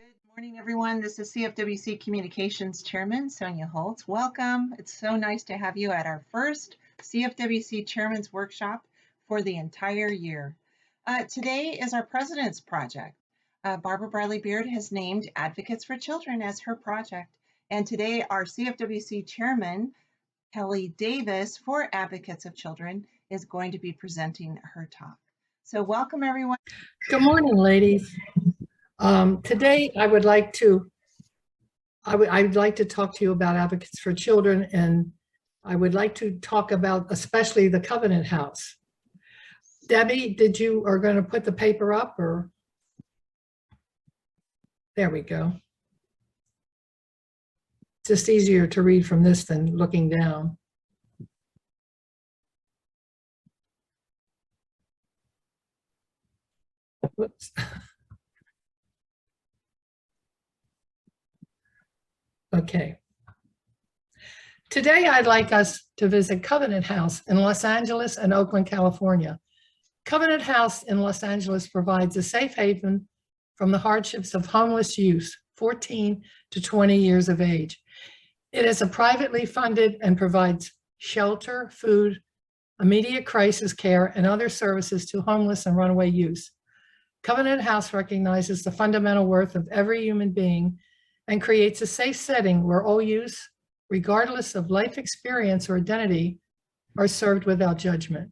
Good morning, everyone. This is CFWC Communications Chairman Sonia Holtz. Welcome. It's so nice to have you at our first CFWC Chairman's Workshop for the entire year. Today is our President's Project. Barbara Bradley Beard has named Advocates for Children as her project. And today our CFWC Chairman, Kelly Davis, for Advocates of Children, is going to be presenting her talk. So welcome, everyone. Good morning, ladies. Today, I'd like to talk to you about Advocates for Children, and I would like to talk about especially the Covenant House. Debbie, are going to put the paper up, or? There we go. It's just easier to read from this than looking down. Whoops. Okay. Today, I'd like us to visit Covenant House in Los Angeles and Oakland, California. Covenant House in Los Angeles provides a safe haven from the hardships of homeless youth, 14 to 20 years of age. It is a privately funded and provides shelter, food, immediate crisis care, and other services to homeless and runaway youth. Covenant House recognizes the fundamental worth of every human being and creates a safe setting where all youth, regardless of life experience or identity, are served without judgment.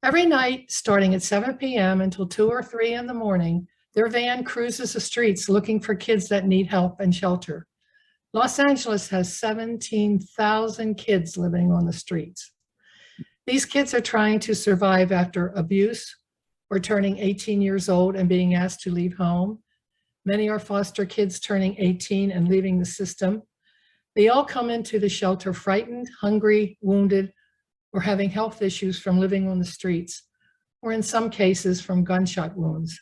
Every night, starting at 7 p.m. until 2 or 3 in the morning, their van cruises the streets looking for kids that need help and shelter. Los Angeles has 17,000 kids living on the streets. These kids are trying to survive after abuse or turning 18 years old and being asked to leave home. Many are foster kids turning 18 and leaving the system. They all come into the shelter frightened, hungry, wounded, or having health issues from living on the streets, or in some cases from gunshot wounds.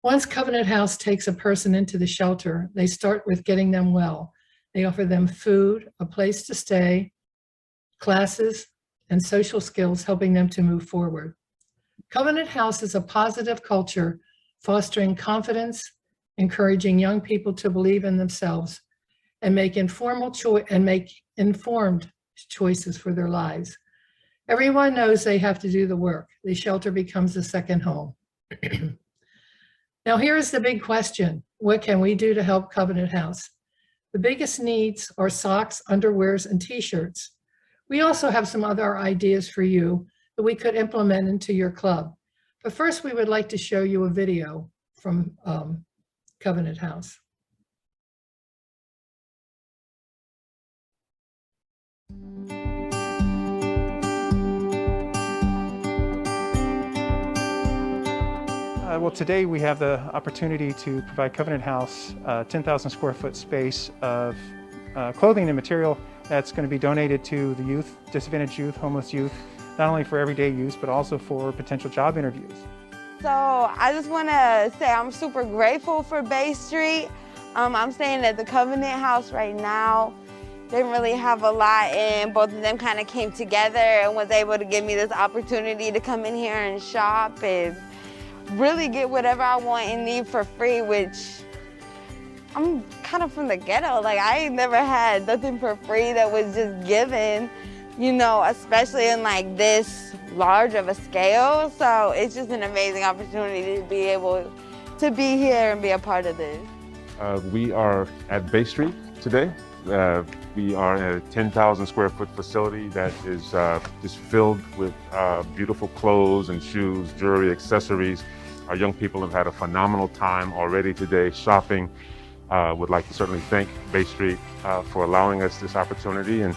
Once Covenant House takes a person into the shelter, they start with getting them well. They offer them food, a place to stay, classes, and social skills, helping them to move forward. Covenant House is a positive culture fostering confidence, encouraging young people to believe in themselves and make informed choices for their lives. Everyone knows they have to do the work. The shelter becomes a second home. Now, here's the big question. What can we do to help Covenant House? The biggest needs are socks, underwears, and t-shirts. We also have some other ideas for you that we could implement into your club. But first, we would like to show you a video from Covenant House. Well, today we have the opportunity to provide Covenant House 10,000 square foot space of clothing and material that's going to be donated to the youth, disadvantaged youth, homeless youth, not only for everyday use, but also for potential job interviews. So I just want to say I'm super grateful for Bay Street. I'm staying at the Covenant House right now. Didn't really have a lot, and both of them kind of came together and was able to give me this opportunity to come in here and shop and really get whatever I want and need for free, which I'm kind of from the ghetto. Like, I ain't never had nothing for free that was just given, you know, especially in like this large of a scale. So it's just an amazing opportunity to be able to be here and be a part of this. We are at Bay Street today. We are at a 10,000 square foot facility that is just filled with beautiful clothes and shoes, jewelry, accessories. Our young people have had a phenomenal time already today shopping. Would like to certainly thank Bay Street for allowing us this opportunity, and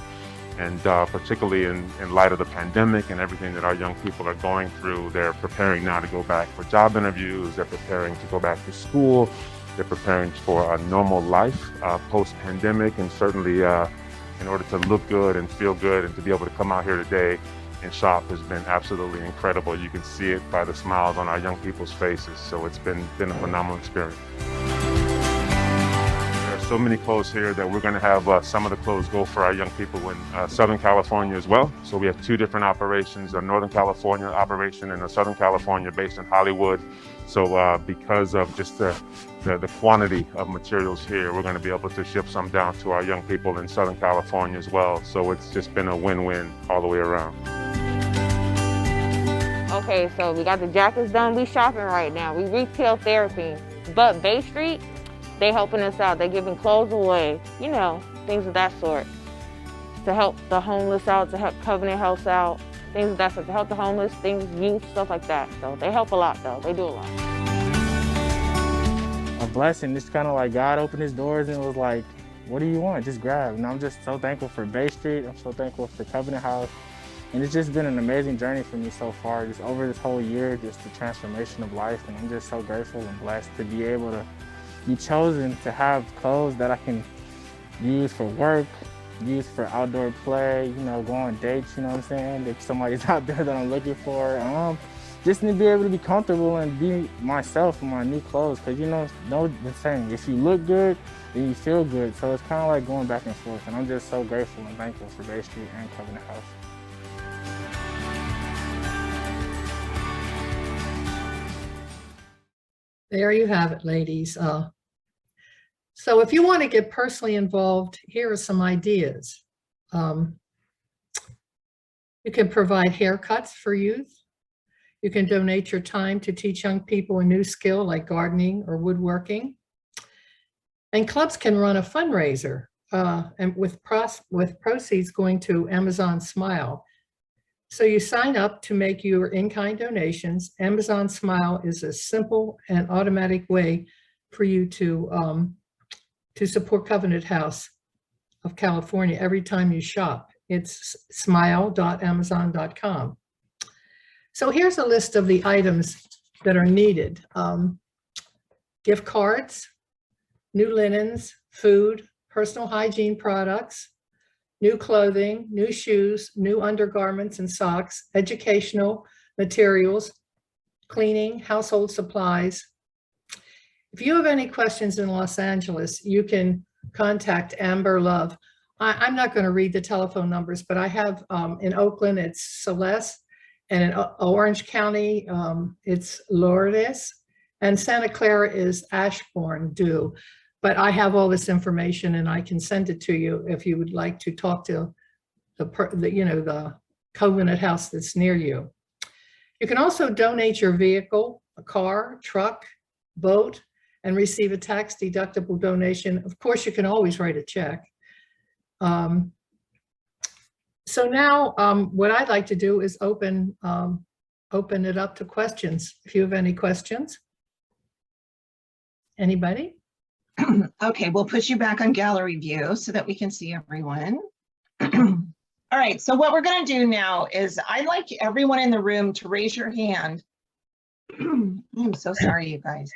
particularly in light of the pandemic and everything that our young people are going through. They're preparing now to go back for job interviews. They're preparing to go back to school. They're preparing for a normal life post-pandemic, and certainly in order to look good and feel good and to be able to come out here today and shop has been absolutely incredible. You can see it by the smiles on our young people's faces. So it's been a phenomenal experience. There are so many clothes here that we're going to have some of the clothes go for our young people in Southern California as well. So we have two different operations, a Northern California operation and a Southern California based in Hollywood. So because of just the quantity of materials here, we're going to be able to ship some down to our young people in Southern California as well. So it's just been a win-win all the way around. Okay, so we got the jackets done. We shopping right now. We retail therapy. But Bay Street, they helping us out. They giving clothes away, you know, things of that sort. To help the homeless out, to help Covenant House out, things of that sort. To help the homeless, things, youth, stuff like that. So they help a lot though. They do a lot. A blessing. It's kind of like God opened his doors and was like, what do you want? Just grab. And I'm just so thankful for Bay Street. I'm so thankful for Covenant House. And it's just been an amazing journey for me so far, just over this whole year, just the transformation of life. And I'm just so grateful and blessed to be able to be chosen to have clothes that I can use for work, use for outdoor play, you know, go on dates, you know what I'm saying? If somebody's out there that I'm looking for, just to be able to be comfortable and be myself in my new clothes. Cause you know the saying, if you look good, then you feel good. So it's kind of like going back and forth. And I'm just so grateful and thankful for Bay Street and Covenant House. There you have it, ladies. So if you want to get personally involved, here are some ideas. You can provide haircuts for youth. You can donate your time to teach young people a new skill like gardening or woodworking. And clubs can run a fundraiser and with proceeds going to Amazon Smile. So you sign up to make your in-kind donations. Amazon Smile is a simple and automatic way for you to support Covenant House of California every time you shop. It's smile.amazon.com. So here's a list of the items that are needed. Gift cards, new linens, food, personal hygiene products, new clothing, new shoes, new undergarments and socks, educational materials, cleaning, household supplies. If you have any questions in Los Angeles, you can contact Amber Love. I'm not going to read the telephone numbers, but I have in Oakland, it's Celeste, and in Orange County, it's Lourdes, and Santa Clara is Ashbourne Dew. But I have all this information and I can send it to you if you would like to talk to the Covenant House that's near you. You can also donate your vehicle, a car, truck, boat, and receive a tax deductible donation. Of course, you can always write a check. So now what I'd like to do is open it up to questions. If you have any questions. Anybody? Okay, we'll put you back on gallery view so that we can see everyone. All right, so what we're going to do now is I'd like everyone in the room to raise your hand. I'm so sorry, you guys.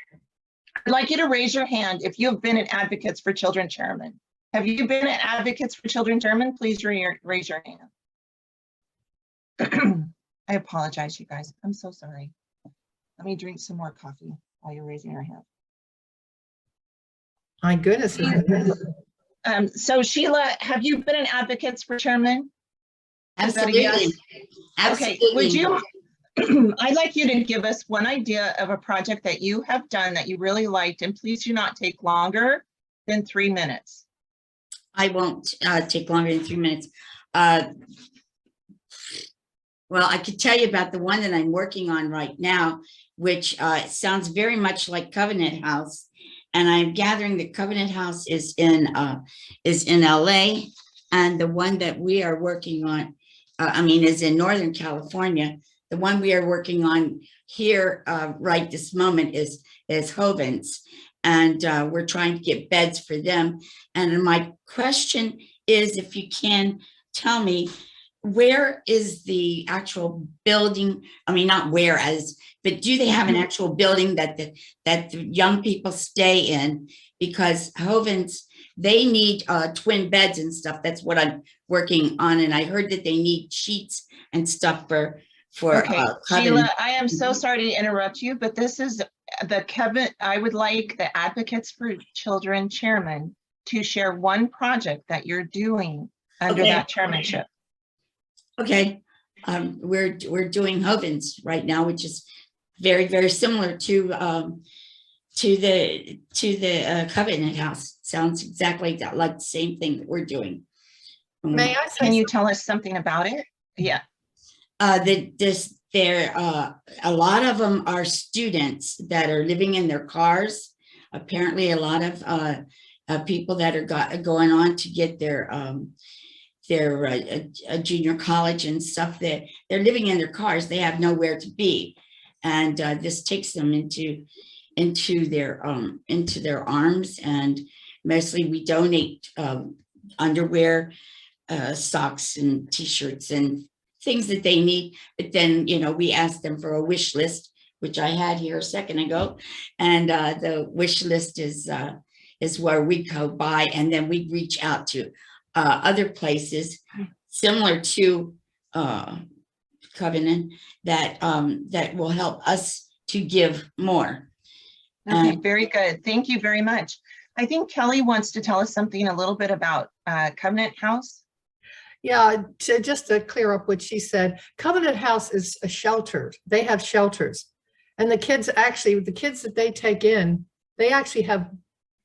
I'd like you to raise your hand if you have been an Advocates for Children chairman. Have you been an Advocates for Children chairman? Please raise your hand. I apologize, you guys. I'm so sorry. Let me drink some more coffee while you're raising your hand. My goodness. So Sheila, have you been an Advocates for Chairman? Absolutely. Yes? Absolutely. Okay, would you, I'd like you to give us one idea of a project that you have done that you really liked, and please do not take longer than 3 minutes. I won't take longer than 3 minutes. Well, I could tell you about the one that I'm working on right now, which sounds very much like Covenant House. And I'm gathering that Covenant House is in LA, and the one that we are working on, is in Northern California. The one we are working on here right this moment is Hovens, and we're trying to get beds for them. And my question is, if you can tell me, where is the actual building? I mean, not where as, but do they have an actual building that the young people stay in? Because Hovens, they need twin beds and stuff. That's what I'm working on. And I heard that they need sheets and stuff for okay. Sheila, I am so sorry to interrupt you, but this is I would like the Advocates for Children chairman to share one project that you're doing under that chairmanship. Okay, we're doing Hovens right now, which is very, very similar to the Covenant House. Sounds exactly like the same thing that we're doing. May I say Can you something? tell us something about it? Yeah. A lot of them are students that are living in their cars. Apparently, a lot of people that are going on to get their junior college and stuff, that they're living in their cars. They have nowhere to be, and this takes them into their arms. And mostly we donate underwear, socks and t-shirts and things that they need. But then, we ask them for a wish list, which I had here a second ago. And the wish list is where we go by, and then we reach out to other places similar to Covenant that will help us to give more. Okay, very good. Thank you very much. I think Kelly wants to tell us something a little bit about Covenant House. Yeah, just to clear up what she said, Covenant House is a shelter. They have shelters. And the kids that they take in, they actually have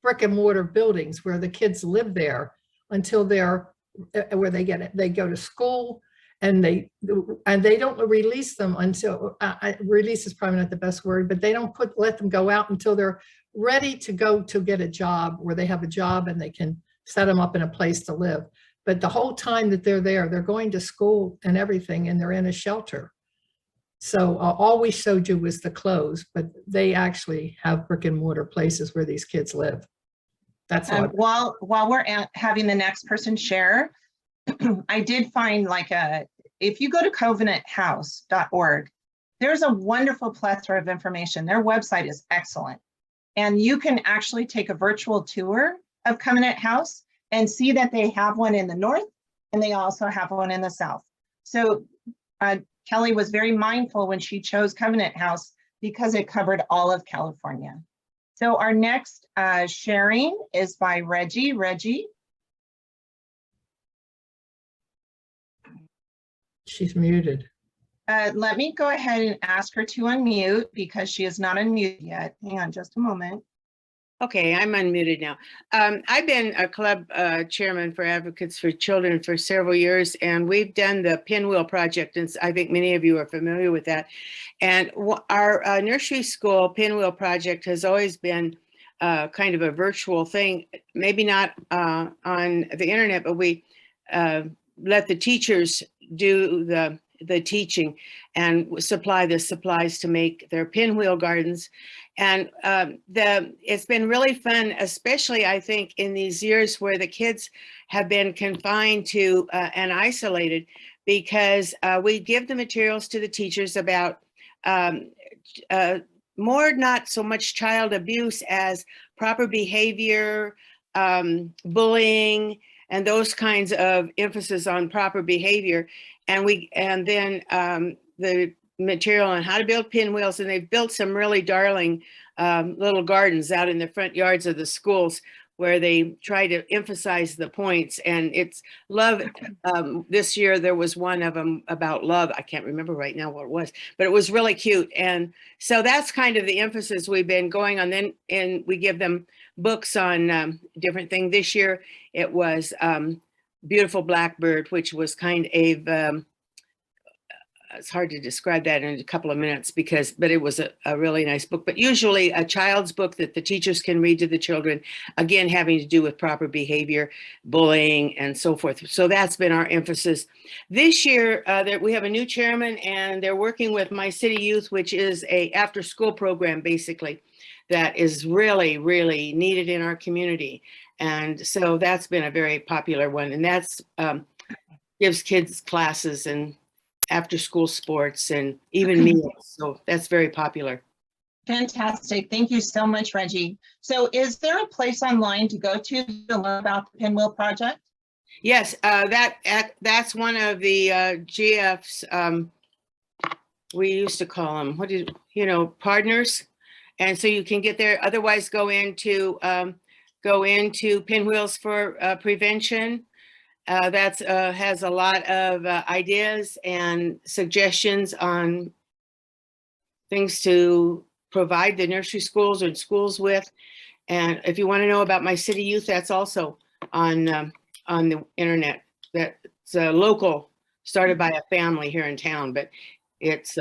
brick and mortar buildings where the kids live there until where they go to school, and they don't release them until, release is probably not the best word, but they don't let them go out until they're ready to go to get a job, where they have a job and they can set them up in a place to live. But the whole time that they're there, they're going to school and everything, and they're in a shelter. So all we showed you was the clothes, but they actually have brick and mortar places where these kids live. That's all. While we're having the next person share, I did find if you go to covenanthouse.org, there's a wonderful plethora of information. Their website is excellent. And you can actually take a virtual tour of Covenant House and see that they have one in the north, and they also have one in the south. So Kelly was very mindful when she chose Covenant House because it covered all of California. So our next sharing is by Reggie. Reggie. She's muted. Let me go ahead and ask her to unmute because she is not unmuted yet. Hang on just a moment. Okay, I'm unmuted now. I've been a club chairman for Advocates for Children for several years, and we've done the Pinwheel Project, and I think many of you are familiar with that. And our nursery school Pinwheel Project has always been kind of a virtual thing, maybe not on the internet, but we let the teachers do the teaching and supply the supplies to make their pinwheel gardens. And it's been really fun, especially I think in these years where the kids have been confined to and isolated, because we give the materials to the teachers about more not so much child abuse as proper behavior, bullying, and those kinds of emphasis on proper behavior. And then the material on how to build pinwheels, and they've built some really darling little gardens out in the front yards of the schools where they try to emphasize the points. And it's love. This year there was one of them about love. I can't remember right now what it was, but it was really cute. And so that's kind of the emphasis we've been going on. Then, and we give them books on different things. This year it was Beautiful Blackbird, which was kind of it's hard to describe that in a couple of minutes but it was a really nice book, but usually a child's book that the teachers can read to the children, again, having to do with proper behavior, bullying, and so forth. So that's been our emphasis. This year, we have a new chairman, and they're working with My City Youth, which is a after-school program, basically, that is really, really needed in our community. And so that's been a very popular one, and that's gives kids classes and after school sports and even meals. So that's very popular. Fantastic. Thank you so much, Reggie. So is there a place online to go to learn about the Pinwheel Project? Yes, that's one of the GF's, we used to call them, partners. And so you can get there. Otherwise, go into Pinwheels for Prevention. That has a lot of ideas and suggestions on things to provide the nursery schools or schools with. And if you want to know about my city youth, that's also on the internet. That's local, started by a family here in town, but it's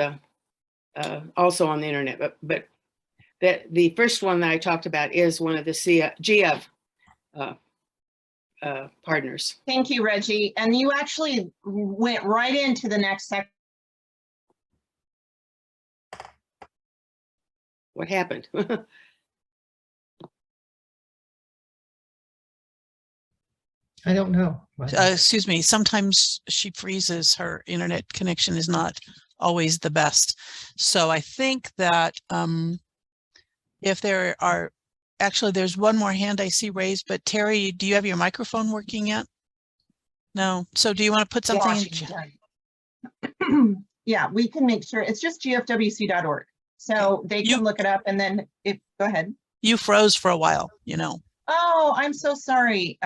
also on the internet. But the first one that I talked about is one of the GF partners. Thank you, Reggie. And you actually went right into the next section. What happened? I don't know. Excuse me, sometimes she freezes. Her internet connection is not always the best. So I think that if there are, actually there's one more hand I see raised, but Terry, do you have your microphone working yet? No. So do you want to put something in chat? Yeah, we can make sure. It's just gfwc.org. So they can look it up and then go ahead. You froze for a while, you know. Oh, I'm so sorry.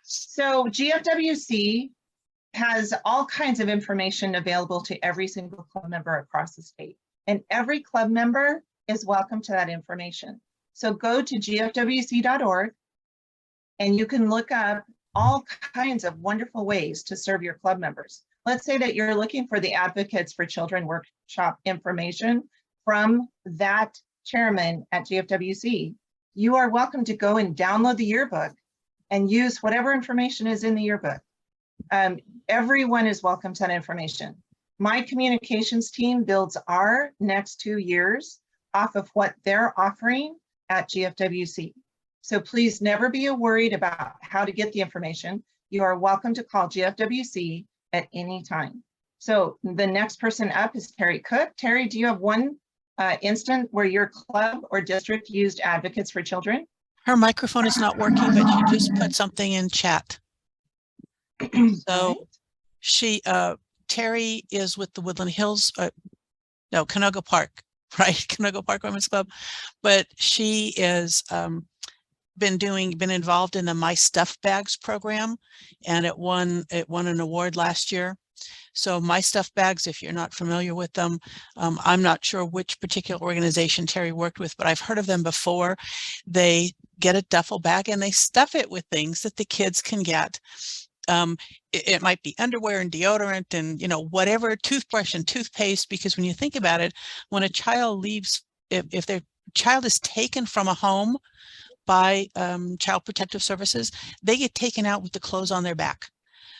So GFWC has all kinds of information available to every single club member across the state. And every club member is welcome to that information. So go to gfwc.org and you can look up all kinds of wonderful ways to serve your club members. Let's say that you're looking for the Advocates for Children workshop information from that chairman at GFWC. You are welcome to go and download the yearbook and use whatever information is in the yearbook. Everyone is welcome to that information. My communications team builds our next 2 years off of what they're offering at GFWC. So please never be worried about how to get the information. You are welcome to call GFWC at any time. So the next person up is Terry Cook. Terry, do you have one instant where your club or district used Advocates for Children? Her microphone is not working, but she just put something in chat. So Terry is with the Woodland Hills, no, Canoga Park, right? Canoga Park Women's Club, but she is been involved in the My Stuff Bags program, and it won an award last year. So My Stuff Bags, if you're not familiar with them, I'm not sure which particular organization Terry worked with, but I've heard of them before. They get a duffel bag and they stuff it with things that the kids can get. It might be underwear and deodorant and, you know, whatever, toothbrush and toothpaste, because when you think about it, when a child leaves, if their child is taken from a home by Child Protective Services, they get taken out with the clothes on their back.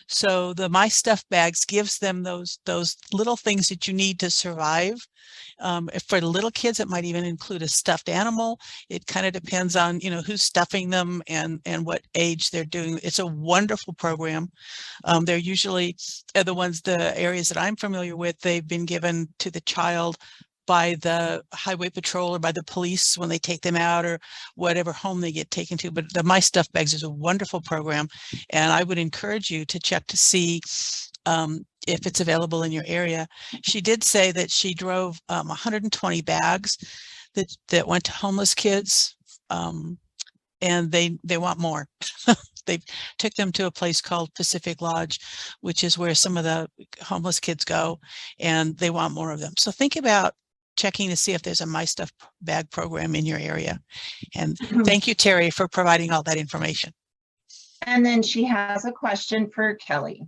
So the My Stuff Bags gives them those little things that you need to survive. For the little kids, it might even include a stuffed animal. It kind of depends on, you know, who's stuffing them and what age they're doing. It's a wonderful program. They're usually the areas that I'm familiar with, they've been given to the child by the highway patrol or by the police when they take them out or whatever home they get taken to. But the My Stuff Bags is a wonderful program. And I would encourage you to check to see if it's available in your area. She did say that she drove 120 bags that went to homeless kids, and they want more. They took them to a place called Pacific Lodge, which is where some of the homeless kids go, and they want more of them. So think about checking to see if there's a My Stuff Bag program in your area. And thank you, Terry, for providing all that information. And then she has a question for Kelly.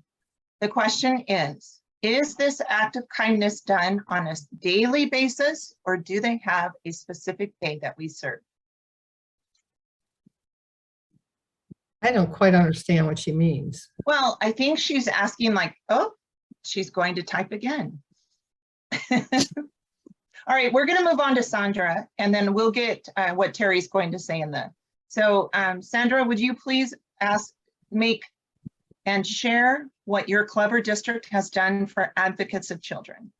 The question is this act of kindness done on a daily basis, or do they have a specific day that we serve? I don't quite understand what she means. Well, I think she's asking like, oh, she's going to type again. All right, we're going to move on to Sandra, and then we'll get what Terry's going to say in the. So Sandra, would you please make and share what your club or district has done for Advocates of Children?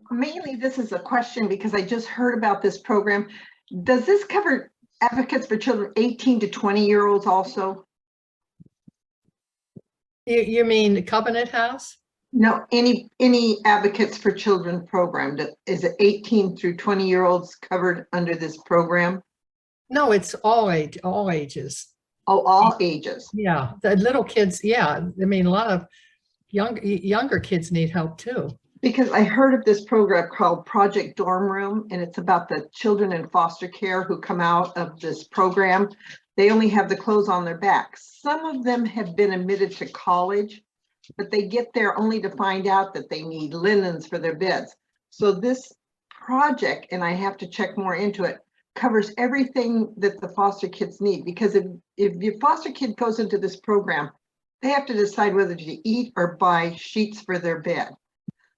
Mainly, this is a question because I just heard about this program. Does this cover Advocates for Children 18 to 20-year-olds also? You mean the Covenant House? No, any Advocates for Children program. Is it 18 through 20-year-olds covered under this program? No, it's all ages. Oh, all ages. Yeah, the little kids. Yeah, I mean, a lot of younger kids need help too. Because I heard of this program called Project Dorm Room, and it's about the children in foster care who come out of this program. They only have the clothes on their backs. Some of them have been admitted to college, but they get there only to find out that they need linens for their beds. So this project, and I have to check more into it, covers everything that the foster kids need. Because if your foster kid goes into this program, they have to decide whether to eat or buy sheets for their bed.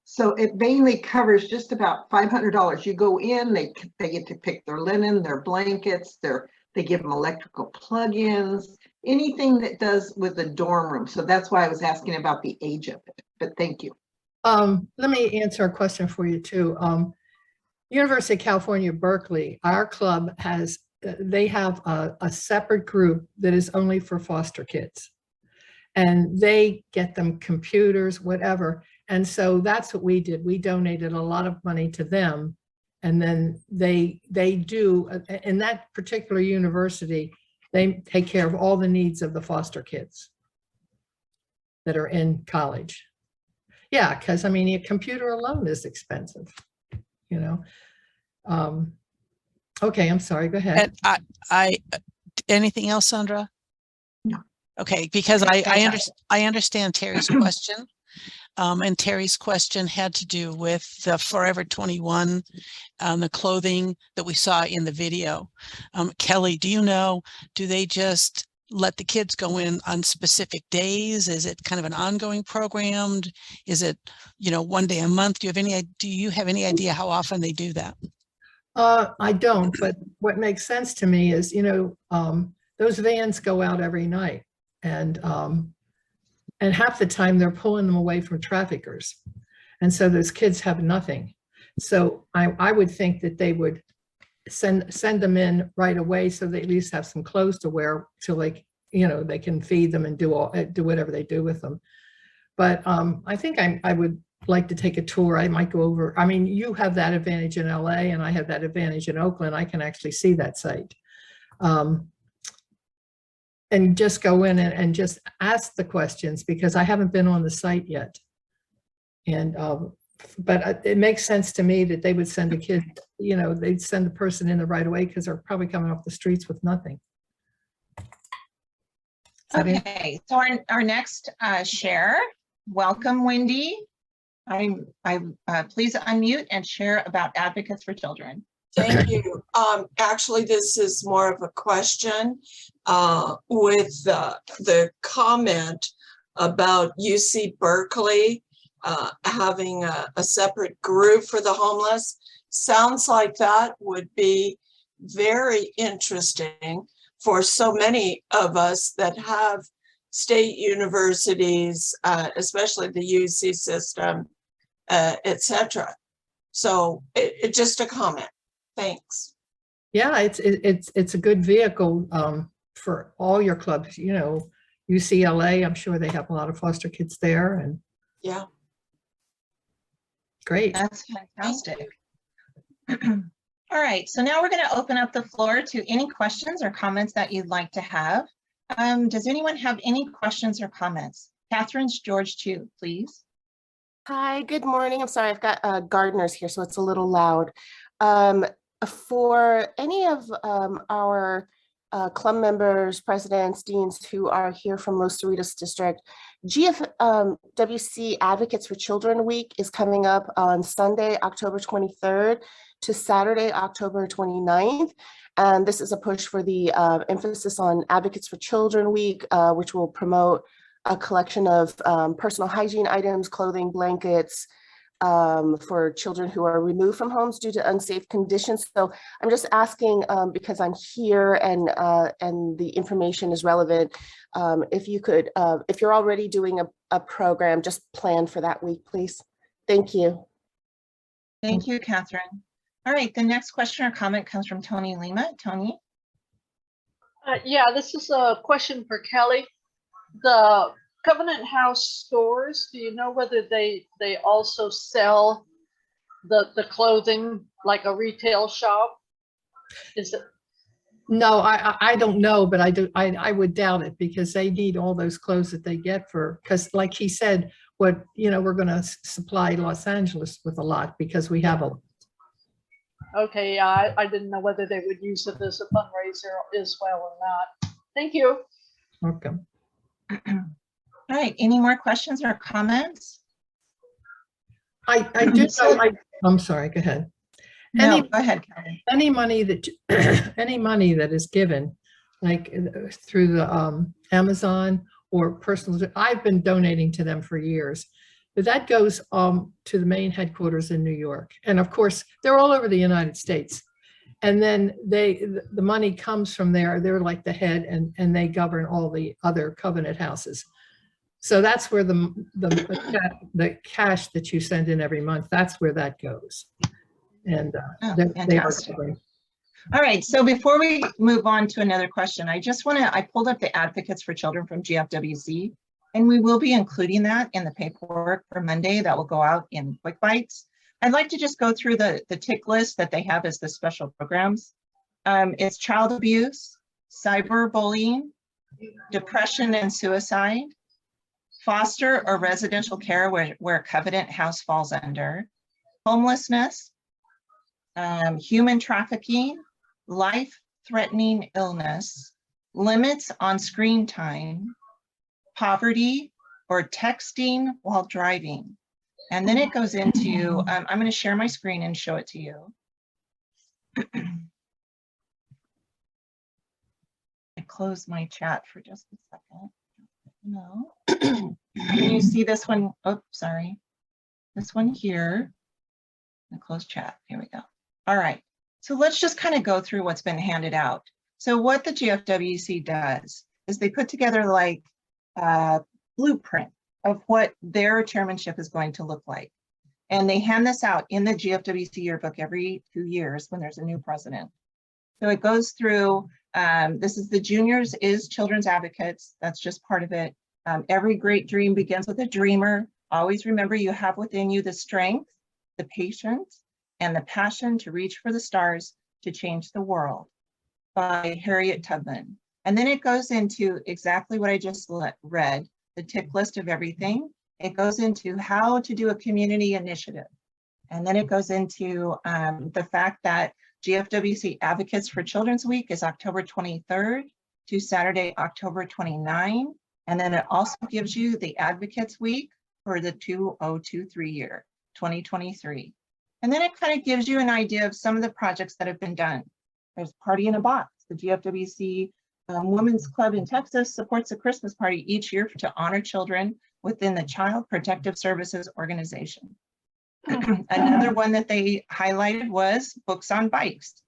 So it mainly covers just about $500. You go in, they get to pick their linen, their blankets, they give them electrical plug-ins, anything that does with the dorm room. So that's why I was asking about the age of it, but thank you. Let me answer a question for you too. University of California, Berkeley, our club they have a separate group that is only for foster kids. And they get them computers, whatever. And so that's what we did. We donated a lot of money to them. And then they do, in that particular university, they take care of all the needs of the foster kids that are in college. Yeah, because I mean, a computer alone is expensive, you know. Okay, I'm sorry, go ahead. And anything else, Sandra? No. Okay, because I understand Terry's question. And Terry's question had to do with the Forever 21, the clothing that we saw in the video. Kelly, do you know, do they just let the kids go in on specific days? Is it kind of an ongoing program? Is it, you know, one day a month? Do you have any idea how often they do that? I don't, but what makes sense to me is, you know, those vans go out every night, and half the time they're pulling them away from traffickers. And so those kids have nothing. So I would think that they would send them in right away, so they at least have some clothes to wear till they, you know, they can feed them and do whatever they do with them. But I think I would like to take a tour. I might go over. I mean, you have that advantage in LA, and I have that advantage in Oakland. I can actually see that site. And just go in and just ask the questions, because I haven't been on the site yet. And but it makes sense to me that they would send a kid, you know, they'd send the person in the right away, because they're probably coming off the streets with nothing. Okay, so our next share, welcome, Wendy. Please unmute and share about Advocates for Children. Thank you. Actually, this is more of a question with the comment about UC Berkeley having a separate group for the homeless. Sounds like that would be very interesting for so many of us that have state universities, especially the UC system, etc. So it just a comment. Thanks. Yeah, it's a good vehicle for all your clubs. You know, UCLA, I'm sure they have a lot of foster kids there, and yeah, great. That's fantastic. All right, so now we're going to open up the floor to any questions or comments that you'd like to have. Does anyone have any questions or comments? Catherine's George 2, please. Hi, good morning. I'm sorry, I've got gardeners here, so it's a little loud. For any of our club members, presidents, deans who are here from Los Cerritos District, CFWC Advocates for Children Week is coming up on Sunday, October 23rd to Saturday, October 29th. And this is a push for the emphasis on Advocates for Children Week, which will promote a collection of personal hygiene items, clothing, blankets, for children who are removed from homes due to unsafe conditions. So I'm just asking, because I'm here and the information is relevant, if you could, if you're already doing a program, just plan for that week, please. Thank you. Thank you, Catherine. All right, the next question or comment comes from Tony Lima. Tony? Yeah, this is a question for Kelly. The Covenant House stores, do you know whether they also sell the clothing like a retail shop? Is it? No, I don't know, but I would doubt it, because they need all those clothes that they get for, because like he said, what, we're going to supply Los Angeles with a lot because we have a lot. Okay, yeah, I didn't know whether they would use it as a fundraiser as well or not. Thank you. Welcome. All right, any more questions or comments? I do know, I'm sorry, go ahead. No, go ahead, Kelly. Any money that any money that is given, like through the Amazon or personal, I've been donating to them for years, but that goes to the main headquarters in New York, and of course they're all over the United States. And then the money comes from there. They're like the head, and they govern all the other Covenant houses. So that's where the cash that you send in every month, that's where that goes. And they are covering. All right, so before we move on to another question, I pulled up the Advocates for Children from GFWC, and we will be including that in the paperwork for Monday that will go out in quick bites. I'd like to just go through the tick list that they have as the special programs. It's child abuse, cyberbullying, depression and suicide, foster or residential care where Covenant House falls under, homelessness, human trafficking, life-threatening illness, limits on screen time, poverty, or texting while driving. And then it goes into, I'm going to share my screen and show it to you. I closed my chat for just a second. No. Can you see this one? Oh, sorry. This one here. And close chat. Here we go. All right. So let's just kind of go through what's been handed out. So what the GFWC does is they put together like a blueprint of what their chairmanship is going to look like. And they hand this out in the GFWC yearbook every 2 years when there's a new president. So it goes through, this is the juniors is children's advocates. That's just part of it. Every great dream begins with a dreamer. Always remember you have within you the strength, the patience, and the passion to reach for the stars to change the world, by Harriet Tubman. And then it goes into exactly what I just read, the tick list of everything. It goes into how to do a community initiative. And then it goes into the fact that GFWC Advocates for Children's Week is October 23rd to Saturday, October 29. And then it also gives you the Advocates Week for the 2023 year, 2023. And then it kind of gives you an idea of some of the projects that have been done. There's Party in a Box. The GFWC Women's Club in Texas supports a Christmas party each year to honor children within the Child Protective Services organization. Another one that they highlighted was Books on Bikes.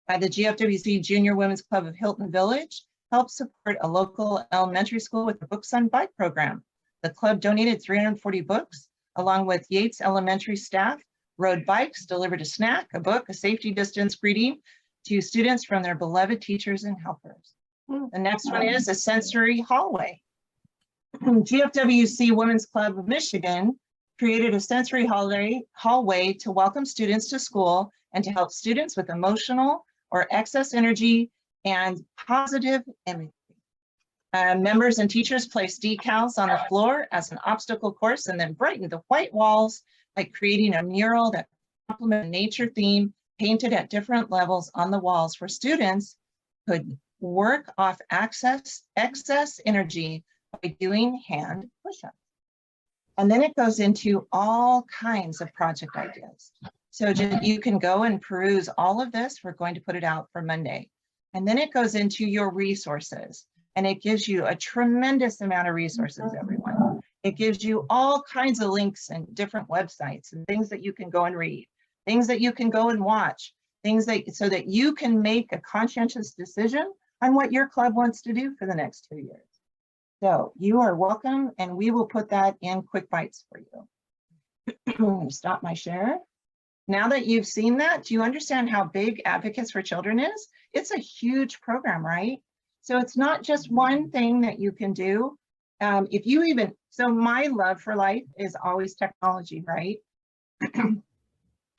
The GFWC Junior Women's Club of Hilton Village helps support a local elementary school with the Books on Bike program. The club donated 340 books, along with Yates Elementary staff, rode bikes, delivered a snack, a book, a safety distance greeting to students from their beloved teachers and helpers. The next one is a sensory hallway. GFWC Women's Club of Michigan created a sensory hallway to welcome students to school and to help students with emotional or excess energy and positive imagery. Members and teachers placed decals on the floor as an obstacle course and then brightened the white walls by creating a mural that complemented nature theme painted at different levels on the walls where students could work off excess energy by doing hand push-ups. And then it goes into all kinds of project ideas. So you can go and peruse all of this. We're going to put it out for Monday. And then it goes into your resources. And it gives you a tremendous amount of resources, everyone. It gives you all kinds of links and different websites and things that you can go and read, things that you can go and watch, things that so that you can make a conscientious decision on what your club wants to do for the next 2 years. So you are welcome, and we will put that in quick bites for you. Stop my share. Now that you've seen that, do you understand how big Advocates for Children is? It's a huge program, right? So it's not just one thing that you can do. So my love for life is always technology, right?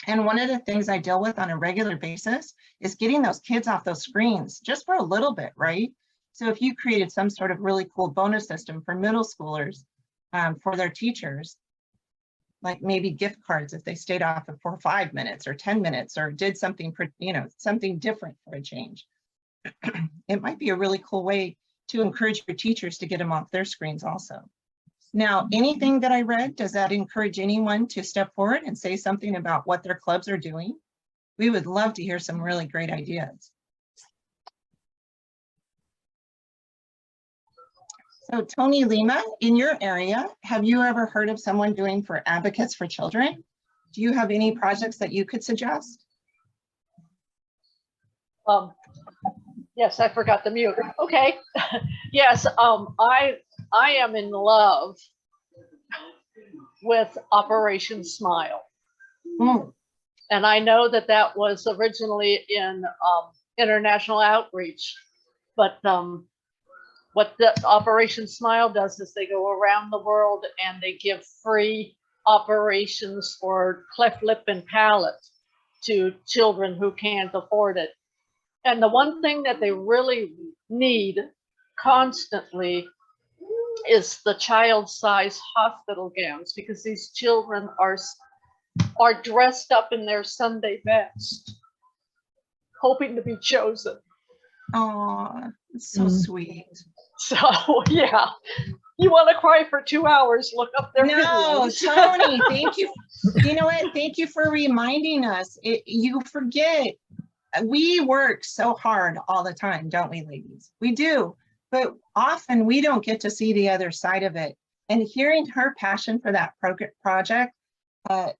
And one of the things I deal with on a regular basis is getting those kids off those screens just for a little bit, right? So if you created some sort of really cool bonus system for middle schoolers, for their teachers, like maybe gift cards if they stayed off for 5 minutes or 10 minutes or did something, something different for a change. It might be a really cool way to encourage your teachers to get them off their screens also. Now, anything that I read, does that encourage anyone to step forward and say something about what their clubs are doing? We would love to hear some really great ideas. So Tony Lima, in your area, have you ever heard of someone doing for Advocates for Children? Do you have any projects that you could suggest? Yes, I forgot the mute. Okay. Yes, I am in love with Operation Smile. And I know that that was originally in international outreach, but what the Operation Smile does is they go around the world and they give free operations for cleft lip and palate to children who can't afford it. And the one thing that they really need constantly is the child-size hospital gowns, because these children are dressed up in their Sunday best, hoping to be chosen. Oh, it's so sweet. So yeah, you want to cry for 2 hours, look up their videos. Tony, thank you. You know what? Thank you for reminding us. You forget. We work so hard all the time, don't we, ladies? We do, but often we don't get to see the other side of it. And hearing her passion for that project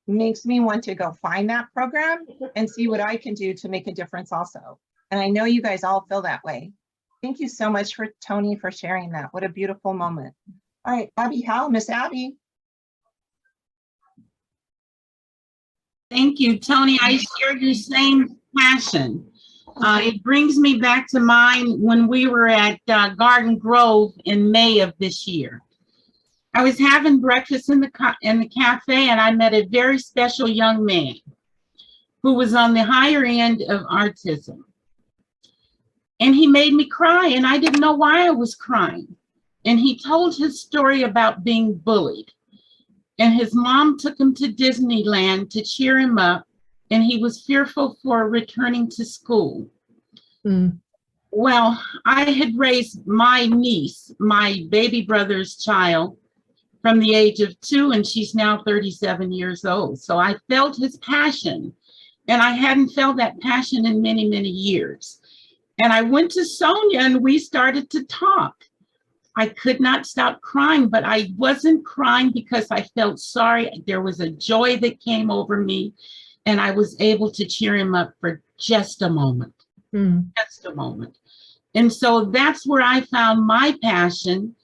makes me want to go find that program and see what I can do to make a difference also. And I know you guys all feel that way. Thank you so much for Tony for sharing that. What a beautiful moment. All right, Abby Howe, Miss Abby. Thank you, Tony. I share your same passion. It brings me back to mind when we were at Garden Grove in May of this year. I was having breakfast in the cafe and I met a very special young man who was on the higher end of autism. And he made me cry and I didn't know why I was crying. And he told his story about being bullied. And his mom took him to Disneyland to cheer him up. And he was fearful for returning to school. Well, I had raised my niece, my baby brother's child, from the age of 2, and she's now 37 years old. So I felt his passion, and I hadn't felt that passion in many, many years. And I went to Sonia and we started to talk. I could not stop crying, but I wasn't crying because I felt sorry. There was a joy that came over me and I was able to cheer him up for just a moment, just a moment. And so that's where I found my passion.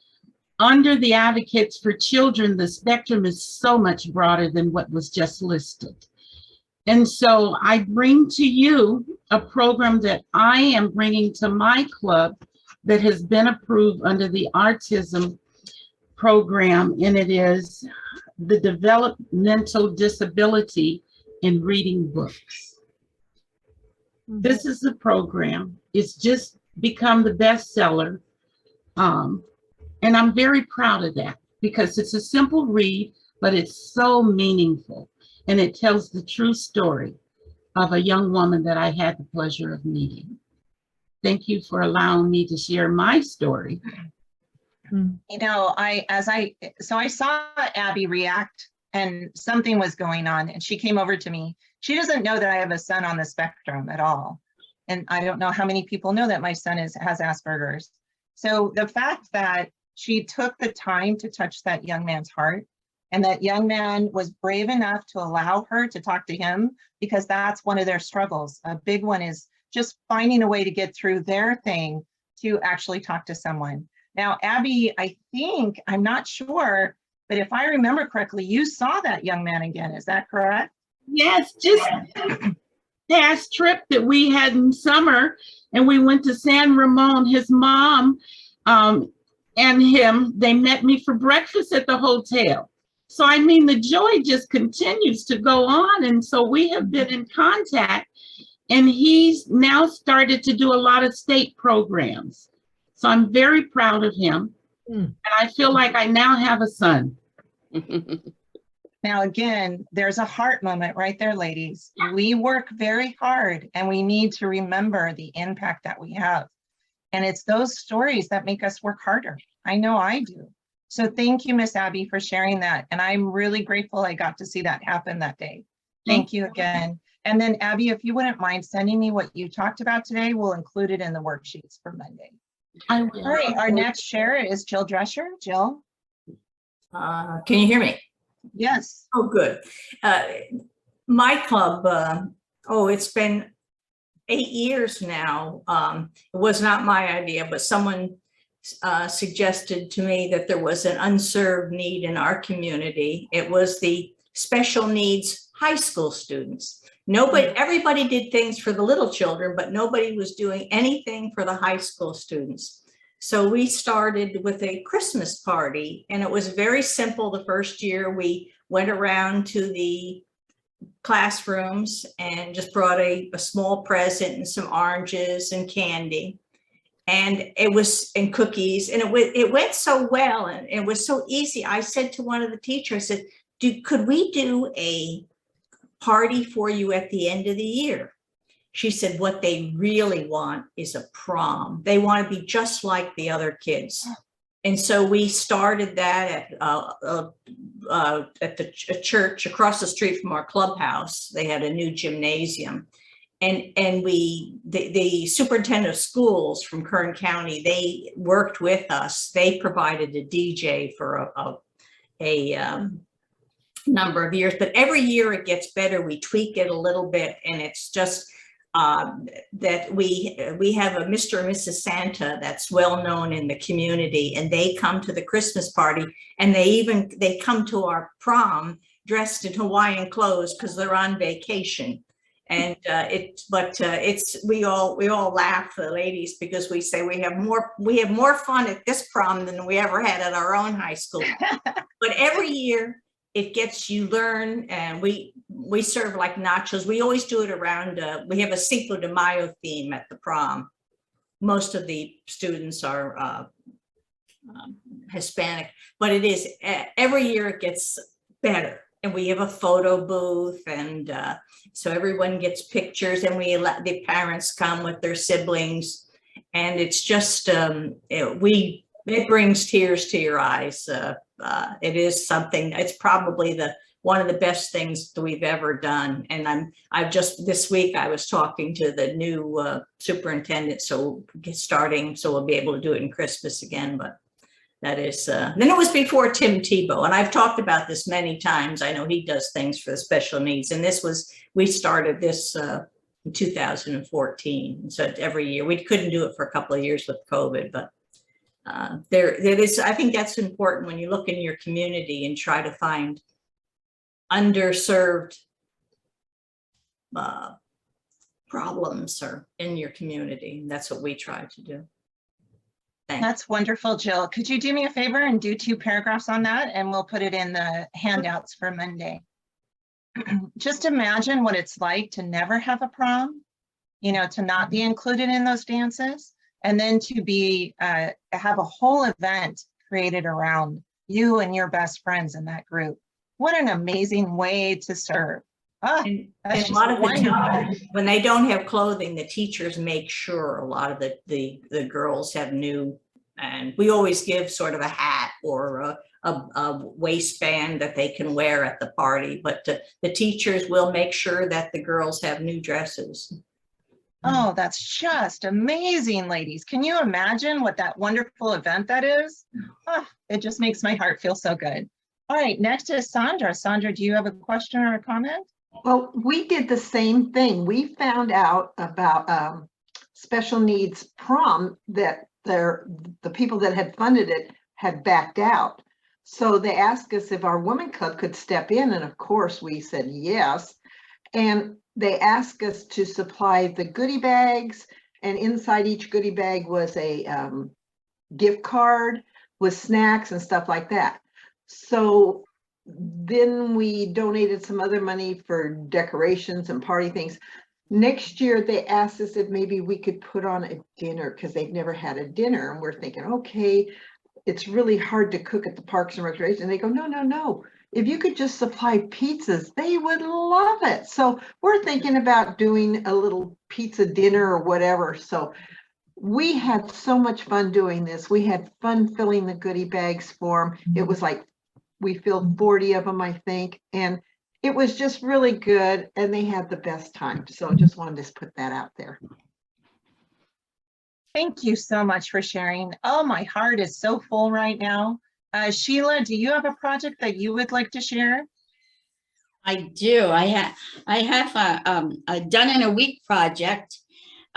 Under the Advocates for Children, the spectrum is so much broader than what was just listed. And so I bring to you a program that I am bringing to my club that has been approved under the autism program, and it is the developmental disability in reading books. This is the program. It's just become the bestseller. And I'm very proud of that because it's a simple read, but it's so meaningful. And it tells the true story of a young woman that I had the pleasure of meeting. Thank you for allowing me to share my story. You know, I saw Abby react and something was going on and she came over to me. She doesn't know that I have a son on the spectrum at all. And I don't know how many people know that my son has Asperger's. So the fact that she took the time to touch that young man's heart, and that young man was brave enough to allow her to talk to him, because that's one of their struggles. A big one is just finding a way to get through their thing to actually talk to someone. Now, Abby, I think, I'm not sure, but if I remember correctly, you saw that young man again, is that correct? Yes, just past trip that we had in summer, and we went to San Ramon. His mom and him, they met me for breakfast at the hotel. So, I mean, the joy just continues to go on. And so we have been in contact, and he's now started to do a lot of state programs. So I'm very proud of him. And I feel like I now have a son. Now, again, there's a heart moment right there, ladies. We work very hard and we need to remember the impact that we have. And it's those stories that make us work harder. I know I do. So thank you, Miss Abby, for sharing that. And I'm really grateful I got to see that happen that day. Thank you again. And then Abby, if you wouldn't mind sending me what you talked about today, we'll include it in the worksheets for Monday. I will. All right, our next share is Jill Drescher. Jill? Can you hear me? Yes. Oh, good. My club, it's been 8 years now. It was not my idea, but someone suggested to me that there was an unserved need in our community. It was the special needs high school students. Everybody did things for the little children, but nobody was doing anything for the high school students. So we started with a Christmas party, and it was very simple. The first year we went around to the classrooms and just brought a small present and some oranges and candy. And and cookies, and it went so well, and it was so easy. I said to one of the teachers, I said, could we do a party for you at the end of the year? She said, what they really want is a prom. They want to be just like the other kids. And so we started that at the church across the street from our clubhouse. They had a new gymnasium. And the superintendent of schools from Kern County, they worked with us. They provided a DJ for a number of years, but every year it gets better. We tweak it a little bit, and it's just that we have a Mr. and Mrs. Santa that's well known in the community, and they come to the Christmas party, and they come to our prom dressed in Hawaiian clothes because they're on vacation. And we all laugh, the ladies, because we say we have more fun at this prom than we ever had at our own high school. But every year it gets you learn, and we serve like nachos. We always do it around, we have a Cinco de Mayo theme at the prom. Most of the students are Hispanic, but it is every year it gets better. And we have a photo booth, and so everyone gets pictures, and we let the parents come with their siblings, and it's just it brings tears to your eyes. It is something. It's probably one of the best things that we've ever done. And I've just this week I was talking to the new superintendent, so we'll be able to do it in Christmas again, but. That is, then it was before Tim Tebow, and I've talked about this many times. I know he does things for the special needs, and we started this in 2014. And so every year, we couldn't do it for a couple of years with COVID, but there is, I think that's important when you look in your community and try to find underserved problems in your community. And that's what we try to do. Thanks. That's wonderful, Jill. Could you do me a favor and do 2 paragraphs on that, and we'll put it in the handouts for Monday. Just imagine what it's like to never have a prom, to not be included in those dances, and then to be have a whole event created around you and your best friends in that group. What an amazing way to serve. And a lot of the time, when they don't have clothing, the teachers make sure a lot of the girls have new, and we always give sort of a hat or a waistband that they can wear at the party, but the teachers will make sure that the girls have new dresses. Oh, that's just amazing, ladies. Can you imagine what that wonderful event that is? Oh, it just makes my heart feel so good. All right, next is Sandra. Sandra, do you have a question or a comment? Well, we did the same thing. We found out about special needs prom that the people that had funded it had backed out. So they asked us if our woman club could step in, and of course we said yes. And they asked us to supply the goodie bags, and inside each goodie bag was a gift card with snacks and stuff like that. So then we donated some other money for decorations and party things. Next year, they asked us if maybe we could put on a dinner because they've never had a dinner. And we're thinking, okay, it's really hard to cook at the Parks and Recreation. And they go, no, no, no. If you could just supply pizzas, they would love it. So we're thinking about doing a little pizza dinner or whatever. So we had so much fun doing this. We had fun filling the goodie bags for them. It was like, we filled 40 of them, I think. And it was just really good. And they had the best time. So just wanted to put that out there. Thank you so much for sharing. Oh, my heart is so full right now. Sheila, do you have a project that you would like to share? I do. I have a done in a week project.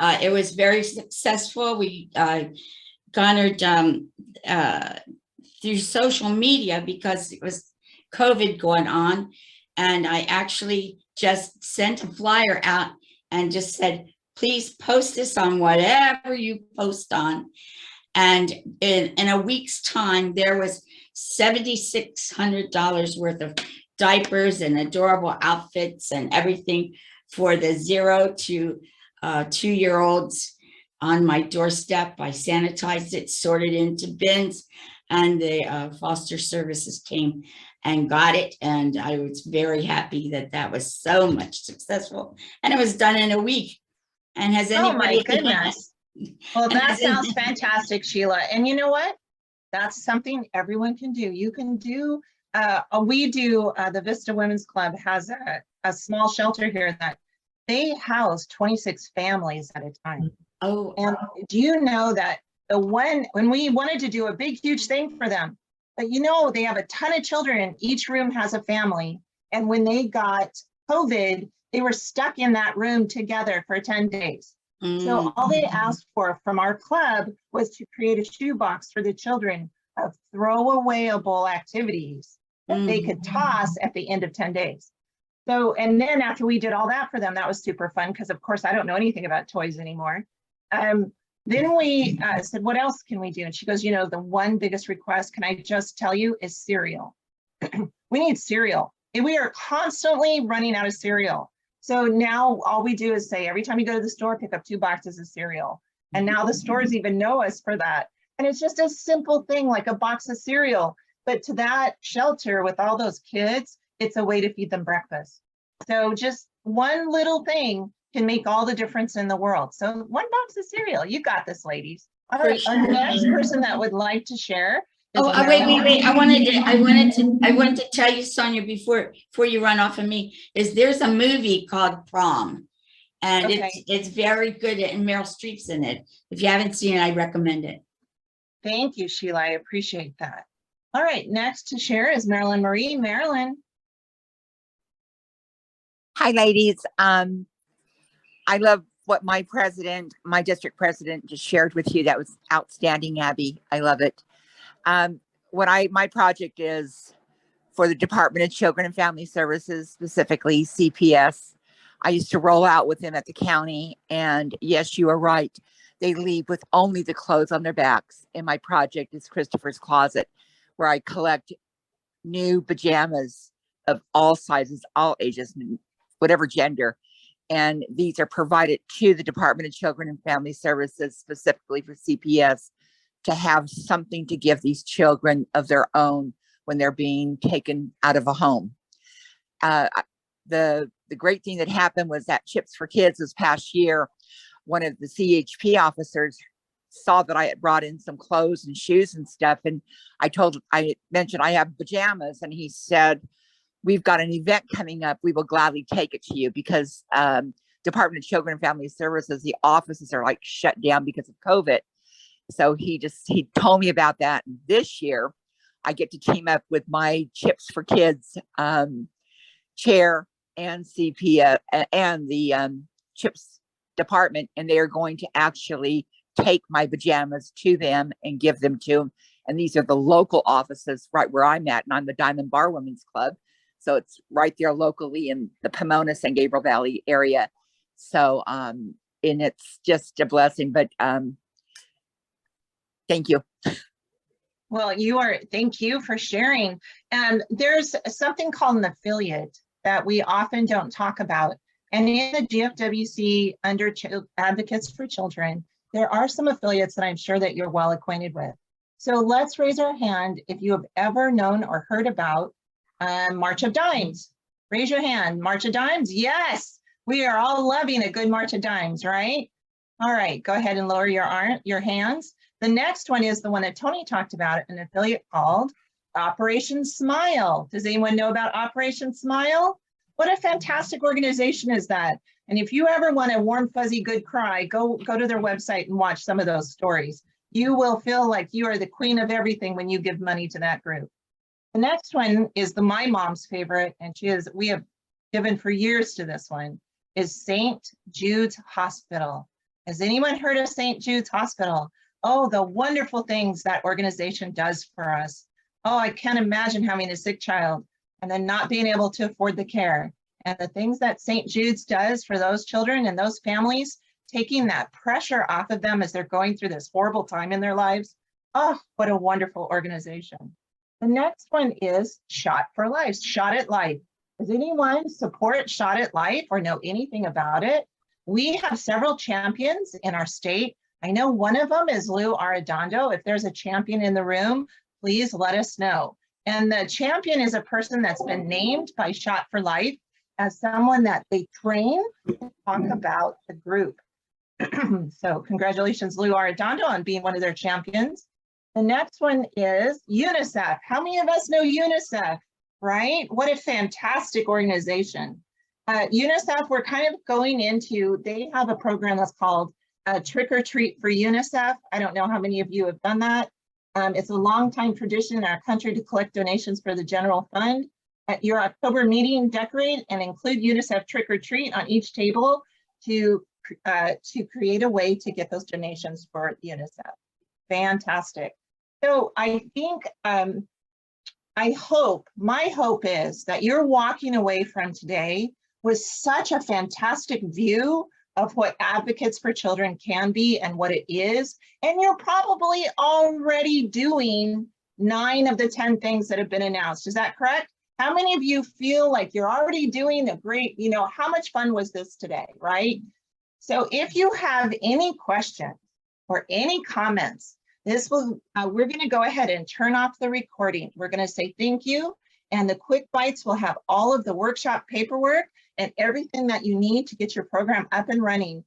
It was very successful. We garnered through social media because it was COVID going on. And I actually just sent a flyer out and just said, please post this on whatever you post on. And in a week's time, there was $7,600 worth of diapers and adorable outfits and everything for the 0 to 2-year-olds on my doorstep. I sanitized it, sorted into bins, and the foster services came and got it. And I was very happy that that was so much successful. And it was done in a week. And has anybody? Oh my goodness. Well, that sounds fantastic, Sheila. And you know what? That's something everyone can do. You can do, we do, the Vista Women's Club has a small shelter here that they house 26 families at a time. Oh. And do you know that when we wanted to do a big, huge thing for them, but you know, they have a ton of children, each room has a family. And when they got COVID, they were stuck in that room together for 10 days. So all they asked for from our club was to create a shoebox for the children of throwawayable activities that they could toss at the end of 10 days. So, and then after we did all that for them, that was super fun because of course I don't know anything about toys anymore. Then we said, what else can we do? And she goes, you know, the one biggest request, can I just tell you, is cereal. We need cereal. And we are constantly running out of cereal. So now all we do is say, every time you go to the store, pick up 2 boxes of cereal. And now the stores even know us for that. And it's just a simple thing like a box of cereal. But to that shelter with all those kids, it's a way to feed them breakfast. So just one little thing can make all the difference in the world. So 1 box of cereal, you got this, ladies. Our next person that would like to share. Oh, wait. I wanted to tell you, Sonia, before you run off of me, there's a movie called Prom. And it's very good, and Meryl Streep's in it. If you haven't seen it, I recommend it. Thank you, Sheila. I appreciate that. All right, next to share is Marilyn Marie. Marilyn. Hi, ladies. I love what my district president just shared with you. That was outstanding, Abby. I love it. My project is for the Department of Children and Family Services, specifically CPS. I used to roll out with them at the county, and yes, you are right. They leave with only the clothes on their backs. And my project is Christopher's Closet, where I collect new pajamas of all sizes, all ages, whatever gender. And these are provided to the Department of Children and Family Services, specifically for CPS, to have something to give these children of their own when they're being taken out of a home. The great thing that happened was that Chips for Kids this past year, one of the CHP officers saw that I had brought in some clothes and shoes and stuff. And I mentioned I have pajamas, and he said, we've got an event coming up. We will gladly take it to you because Department of Children and Family Services, the offices are like shut down because of COVID. So he told me about that. And this year I get to team up with my Chips for Kids chair and CP and the Chips department. And they are going to actually take my pajamas to them and give them to them. And these are the local offices right where I'm at. And I'm the Diamond Bar Women's Club. So it's right there locally in the Pomona, San Gabriel Valley area. So, and it's just a blessing, but thank you. Well, thank you for sharing. And there's something called an affiliate that we often don't talk about. And in the GFWC under Advocates for Children, there are some affiliates that I'm sure that you're well acquainted with. So let's raise our hand if you have ever known or heard about March of Dimes. Raise your hand. March of Dimes? Yes, we are all loving a good March of Dimes, right? All right, go ahead and lower your hands. The next one is the one that Tony talked about, an affiliate called Operation Smile. Does anyone know about Operation Smile? What a fantastic organization is that? And if you ever want a warm, fuzzy, good cry, go to their website and watch some of those stories. You will feel like you are the queen of everything when you give money to that group. The next one is my mom's favorite, and we have given for years to this one, is St. Jude's Hospital. Has anyone heard of St. Jude's Hospital? Oh, the wonderful things that organization does for us. Oh, I can't imagine having a sick child and then not being able to afford the care. And the things that St. Jude's does for those children and those families, taking that pressure off of them as they're going through this horrible time in their lives. Oh, what a wonderful organization. The next one is Shot for Life, Shot at Life. Does anyone support Shot at Life or know anything about it? We have several champions in our state. I know one of them is Lou Arredondo. If there's a champion in the room, please let us know. And the champion is a person that's been named by Shot for Life as someone that they train to talk about the group. So congratulations, Lou Arredondo, on being one of their champions. The next one is UNICEF. How many of us know UNICEF, right? What a fantastic organization. UNICEF, we're kind of going into, they have a program that's called Trick or Treat for UNICEF. I don't know how many of you have done that. It's a long time tradition in our country to collect donations for the general fund. At your October meeting, decorate and include UNICEF Trick or Treat on each table to create a way to get those donations for UNICEF. Fantastic. So I think, my hope is that you're walking away from today with such a fantastic view of what Advocates for Children can be and what it is. And you're probably already doing 9 of the 10 things that have been announced. Is that correct? How many of you feel like you're already doing a great, how much fun was this today, right? So if you have any questions or any comments, we're going to go ahead and turn off the recording. We're going to say thank you. And the Quick Bites will have all of the workshop paperwork and everything that you need to get your program up and running